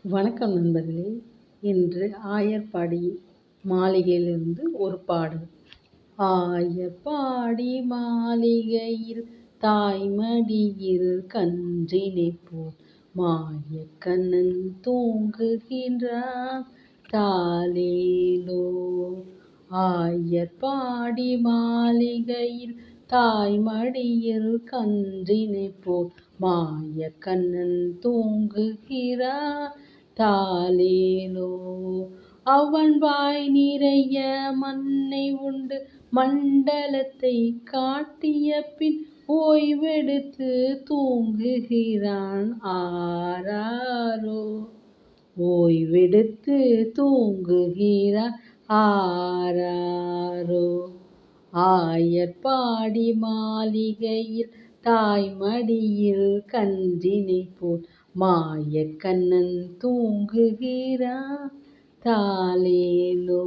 வணக்கம் நண்பர்களே! இன்று ஆயர்பாடி மாளிகையிலிருந்து ஒரு பாடல். ஆயர்பாடி மாளிகையில் தாய்மடியில் கன்றினைப் போல் மாயக்கண்ணன் தூங்குகின்றான் தாலேலோ. ஆயர்பாடி மாளிகையில் தாய்மடியில் கன்றினைப் போல் மாயக்கண்ணன் தூங்குகிறான் தாலேலோ. அவன் வாய் நிறைய மண்ணை உண்டு மண்டலத்தை காட்டிய பின் ஓய்வெடுத்து தூங்குகிறான் ஆராரோ. ஓய்வெடுத்து தூங்குகிறான் ஆராரோ. ஆயர்பாடி மாளிகையில் தாய்மடியில் கன்றினைப் போல் மாயக்கண்ணன் தூங்குகிறான் தாலேலோ.